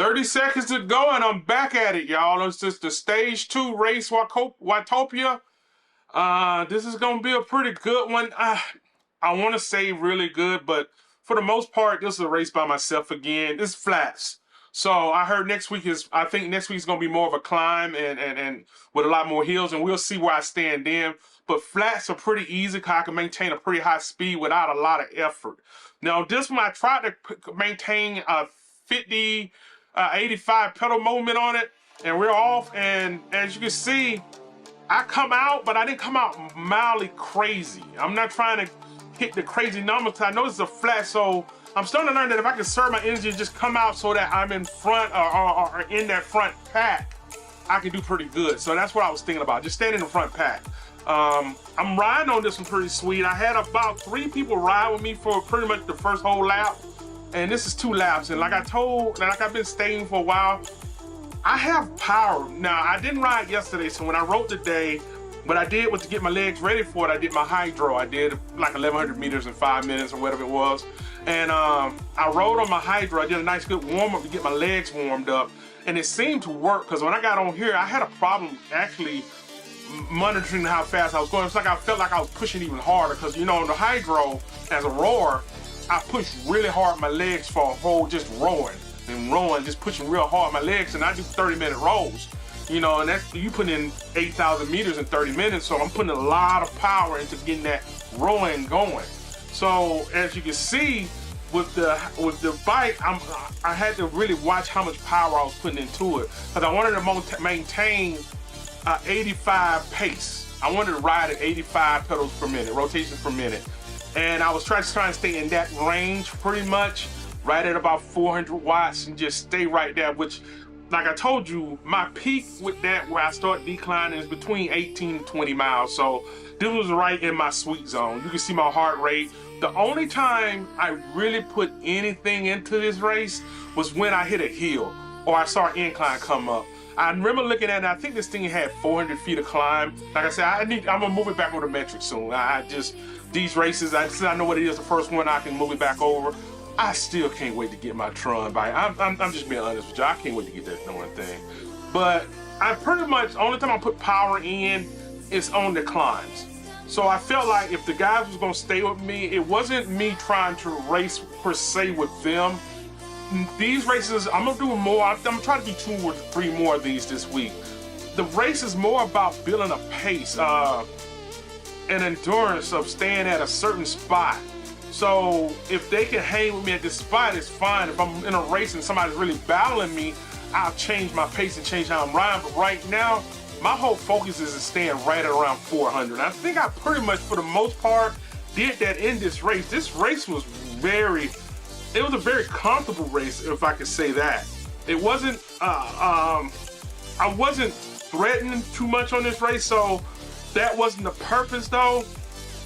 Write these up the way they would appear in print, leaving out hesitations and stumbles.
30 seconds to go, and I'm back at it, y'all. It's just the stage 2 race, Watopia. This is gonna be a pretty good one. I want to say really good, but for the most part, this is a race by myself again. It's flats. So I heard I think next week is gonna be more of a climb and with a lot more hills, and we'll see where I stand then. But flats are pretty easy because I can maintain a pretty high speed without a lot of effort. Now this one, I tried to maintain a 85 pedal movement on it, and we're off. And as you can see, I come out, but I didn't come out mildly crazy. I'm not trying to hit the crazy numbers because I know it's a flat, so I'm starting to learn that if I can conserve my energy and just come out so that I'm in front or in that front pack, I can do pretty good. So that's what I was thinking about, just staying in the front pack. I'm riding on this one pretty sweet. I had about 3 people ride with me for pretty much the first whole lap, and this is 2 laps. And like I've been stating for a while, I have power. Now, I didn't ride yesterday, so when I rode today, what I did was to get my legs ready for it, I did my hydro. I did like 1,100 meters in 5 minutes or whatever it was. And I rode on my hydro. I did a nice good warm-up to get my legs warmed up. And it seemed to work, because when I got on here, I had a problem actually monitoring how fast I was going. It's like I felt like I was pushing even harder, because, you know, on the hydro, as a rower, I pushed really hard my legs for a whole just rowing. And rowing, just pushing real hard my legs, and I do 30-minute rolls, you know, and that's, you put in 8,000 meters in 30 minutes, so I'm putting a lot of power into getting that rowing going. So as you can see, with the bike, I had to really watch how much power I was putting into it, because I wanted to maintain 85 pace. I wanted to ride at 85 pedals per minute, rotations per minute, and I was trying to stay in that range pretty much, right at about 400 watts, and just stay right there, which, like I told you, my peak with that, where I start declining, is between 18 and 20 miles. So this was right in my sweet zone. You can see my heart rate. The only time I really put anything into this race was when I hit a hill or I saw an incline come up. I remember looking at it, I think this thing had 400 feet of climb. Like I said, I'm gonna move it back over the metric soon. These races, I know what it is, the first one, I can move it back over. I still can't wait to get my Tron bike. I'm just being honest with you. I can't wait to get that knowing thing. But I pretty much, only time I put power in is on the climbs. So I felt like if the guys was gonna stay with me, it wasn't me trying to race per se with them. These races, I'm gonna do more. I'm trying to do 2 or 3 more of these this week. The race is more about building a pace, an endurance of staying at a certain spot. So if they can hang with me at this spot, it's fine. If I'm in a race and somebody's really battling me, I'll change my pace and change how I'm riding. But right now, my whole focus is staying right at around 400. And I think I pretty much, for the most part, did that in this race. This race was it was a very comfortable race, if I could say that. It wasn't, I wasn't threatening too much on this race, so that wasn't the purpose though.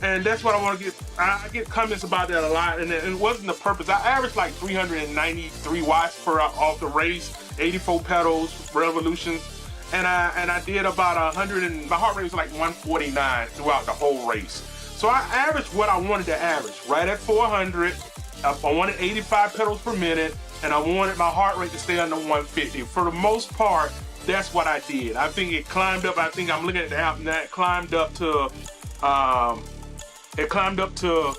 And that's what I want to get. I get comments about that a lot, and it wasn't the purpose. I averaged like 393 watts off the race, 84 pedals, revolutions, and I did about 100, and my heart rate was like 149 throughout the whole race. So I averaged what I wanted to average, right at 400. I wanted 85 pedals per minute, and I wanted my heart rate to stay under 150. For the most part, that's what I did. I think it climbed up. I think I'm looking at the app now. It climbed up to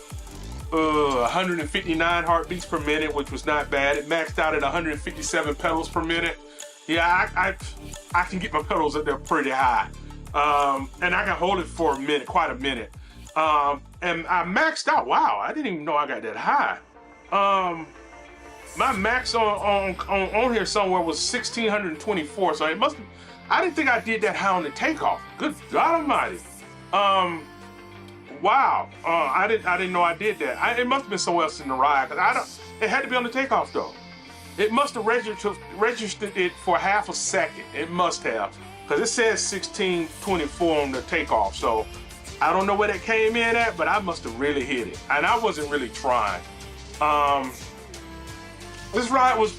159 heartbeats per minute, which was not bad. It maxed out at 157 pedals per minute. Yeah, I can get my pedals up there pretty high. And I can hold it for a minute, quite a minute. And I maxed out. Wow, I didn't even know I got that high. My max on here somewhere was 1,624, so I didn't think I did that high on the takeoff. Good God Almighty. Wow, I didn't know I did that. It must have been somewhere else in the ride, because it had to be on the takeoff though. It must have registered it for half a second. It must have, because it says 1624 on the takeoff. So I don't know where that came in at, but I must have really hit it, and I wasn't really trying. This ride was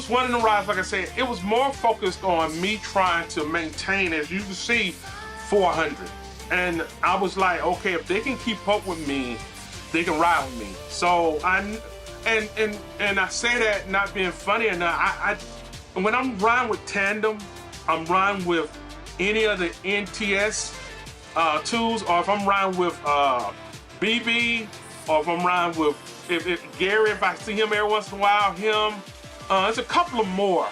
one of the rides, like I said, it was more focused on me trying to maintain, as you can see, 400. And I was like, okay, if they can keep up with me, they can ride with me. So and I say that not being funny or not. When I'm riding with tandem, I'm riding with any of the NTS tools, or if I'm riding with BB, or if I'm riding with if Gary, if I see him every once in a while, him. There's a couple of more.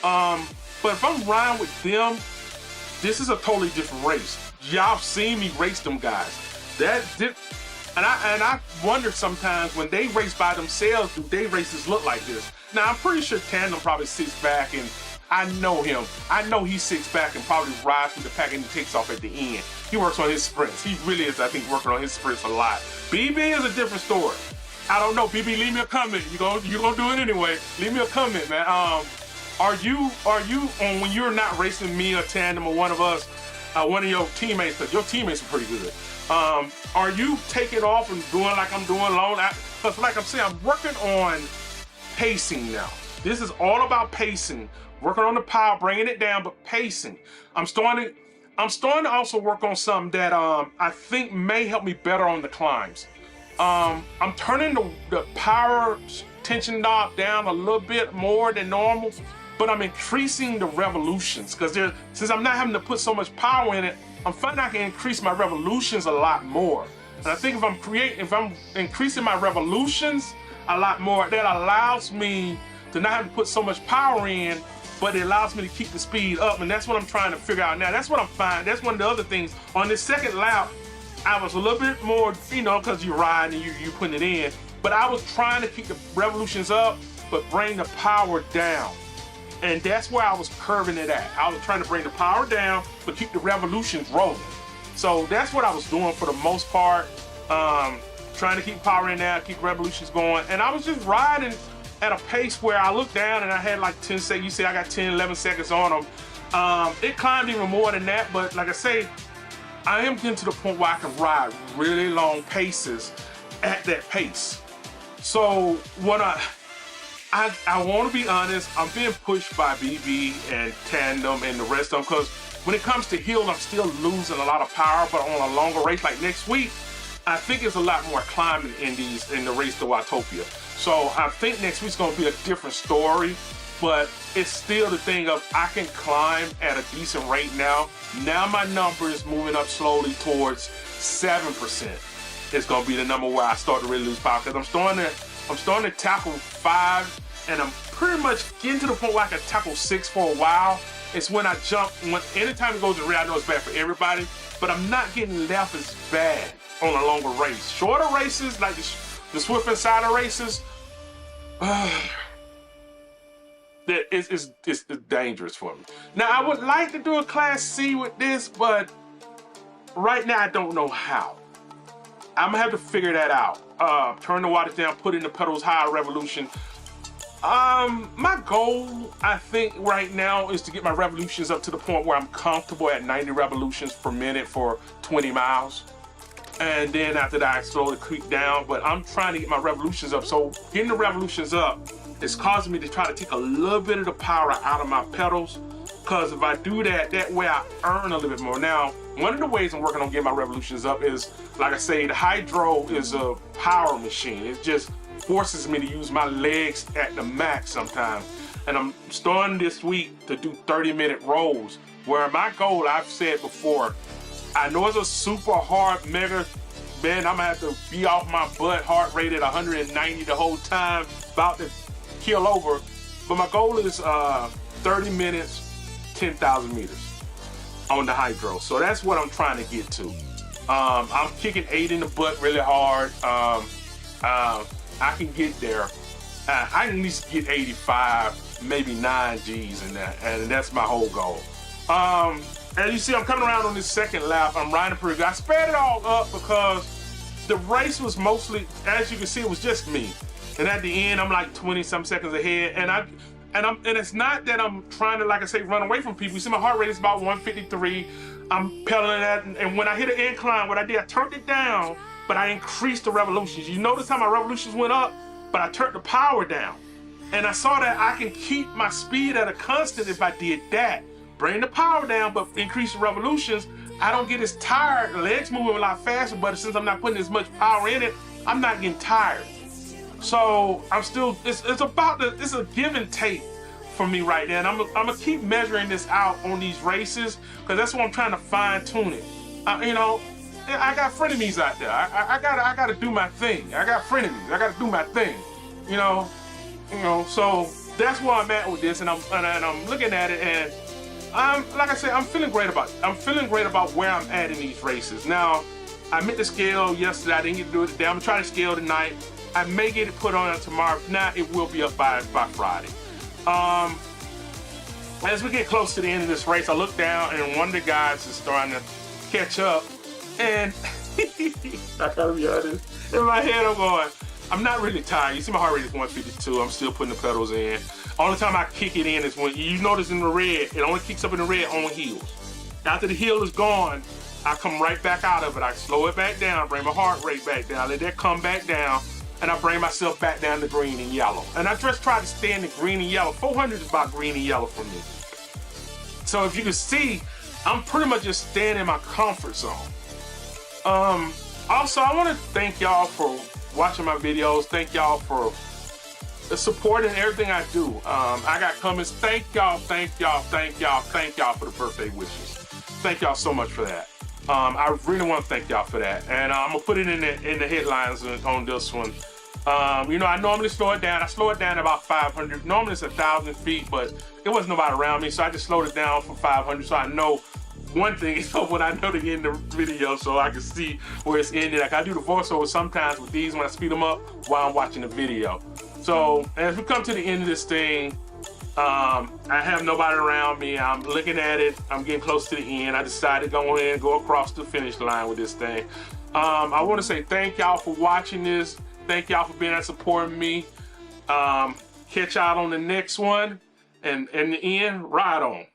But if I'm riding with them, this is a totally different race. Y'all seen me race them guys. And I wonder sometimes when they race by themselves, do they races look like this? Now I'm pretty sure Tandem probably sits back, and I know him. I know he sits back and probably rides with the pack and he takes off at the end. He works on his sprints. He really is, I think, working on his sprints a lot. BB is a different story. I don't know, BB, leave me a comment. You gonna do it anyway. Leave me a comment, man. Are you on when you're not racing me or Tandem or one of us, one of your teammates? Because your teammates are pretty good. Are you taking off and doing like I'm doing long? Because like I'm saying, I'm working on pacing now. This is all about pacing. Working on the power, bringing it down, but pacing. I'm starting to also work on something that I think may help me better on the climbs. I'm turning the power tension knob down a little bit more than normal, but I'm increasing the revolutions because since I'm not having to put so much power in it, I'm finding I can increase my revolutions a lot more. And I think if I'm increasing my revolutions a lot more, that allows me to not have to put so much power in, but it allows me to keep the speed up. And that's what I'm trying to figure out now. That's what I'm finding. That's one of the other things. On this second lap, I was a little bit more, because you ride and you putting it in, but I was trying to keep the revolutions up, but bring the power down. And that's where I was curving it at. I was trying to bring the power down, but keep the revolutions rolling. So that's what I was doing for the most part. Trying to keep power in there, keep revolutions going. And I was just riding at a pace where I looked down and I had like 10 seconds. You see I got 10, 11 seconds on them. It climbed even more than that, but like I say, I am getting to the point where I can ride really long paces at that pace. So what I want to be honest, I'm being pushed by BB and Tandem and the rest of them, because when it comes to hill, I'm still losing a lot of power, but on a longer race like next week, I think it's a lot more climbing in the race to Watopia. So I think next week's gonna be a different story, but it's still the thing of I can climb at a decent rate now. Now my number is moving up slowly towards 7%. It's gonna be the number where I start to really lose power, because I'm starting to tackle 5, and I'm pretty much getting to the point where I can tackle 6 for a while. It's when I jump, anytime it goes to the rear, I know it's bad for everybody, but I'm not getting left as bad on a longer race. Shorter races, like the Zwift Insider races, it's dangerous for me. Now, I would like to do a Class C with this, but right now I don't know how. I'm gonna have to figure that out. Turn the wattage down, put in the pedals, higher revolution. My goal, I think right now, is to get my revolutions up to the point where I'm comfortable at 90 revolutions per minute for 20 miles. And then after that, I slowly creep down, but I'm trying to get my revolutions up. So getting the revolutions up is causing me to try to take a little bit of the power out of my pedals, because if I do that, that way I earn a little bit more. Now, one of the ways I'm working on getting my revolutions up is, like I say, the hydro is a power machine. It just forces me to use my legs at the max sometimes. And I'm starting this week to do 30-minute rolls, where my goal, I've said before, I know it's a super hard mega, man, I'm gonna have to be off my butt, heart rate at 190 the whole time, about to kill over. But my goal is 30 minutes, 10,000 meters on the hydro. So that's what I'm trying to get to. I'm kicking 8 in the butt really hard. I can get there. I can at least get 85, maybe 9 G's in that, and that's my whole goal. As you see, I'm coming around on this second lap. I'm riding pretty good. I sped it all up because the race was mostly, as you can see, it was just me. And at the end, I'm like 20-some seconds ahead. And it's not that I'm trying to, like I say, run away from people. You see, my heart rate is about 153. I'm pedaling at, and when I hit an incline, what I did, I turned it down, but I increased the revolutions. You notice how my revolutions went up, but I turned the power down. And I saw that I can keep my speed at a constant if I did that. Bring the power down, but increase the revolutions. I don't get as tired. The legs moving a lot faster, but since I'm not putting as much power in it, I'm not getting tired. So I'm still, it's about the, it's a give and take for me right now. And I'm gonna keep measuring this out on these races, because that's what I'm trying to fine tune it. You know, I got frenemies out there. I gotta do my thing. I got frenemies. I gotta do my thing. You know, so that's where I'm at with this, and I'm looking at it, and like I said, I'm feeling great about it. I'm feeling great about where I'm at in these races. Now, I meant to scale yesterday. I didn't get to do it today. I'm gonna try to scale tonight. I may get it put on tomorrow. If not, it will be up by Friday. As we get close to the end of this race, I look down and one of the guys is starting to catch up, and I gotta be honest, in my head I'm going, I'm not really tired. You see my heart rate is 152. I'm still putting the pedals in. Only time I kick it in is when you notice in the red, it only kicks up in the red on heels. After the heel is gone, I come right back out of it. I slow it back down, bring my heart rate back down, let that come back down, and I bring myself back down to green and yellow. And I just try to stay in the green and yellow. 400 is about green and yellow for me. So if you can see, I'm pretty much just staying in my comfort zone. Also, I want to thank y'all for watching my videos. Thank y'all for the support and everything I do. I got comments. Thank y'all, thank y'all, thank y'all, thank y'all for the birthday wishes. Thank y'all so much for that. I really want to thank y'all for that. And I'm gonna put it in the headlines on this one. You know, I normally slow it down. I slow it down to about 500. Normally it's 1,000 feet, but there wasn't nobody around me, so I just slowed it down for 500. So I know one thing is when I know to end the video, so I can see where it's ended. Like I do the voiceover sometimes with these when I speed them up while I'm watching the video. So as we come to the end of this thing, I have nobody around me. I'm looking at it. I'm getting close to the end. I decided to go ahead and go across the finish line with this thing. I want to say thank y'all for watching this. Thank y'all for being there supporting me. Catch y'all on the next one. And in the end, ride on.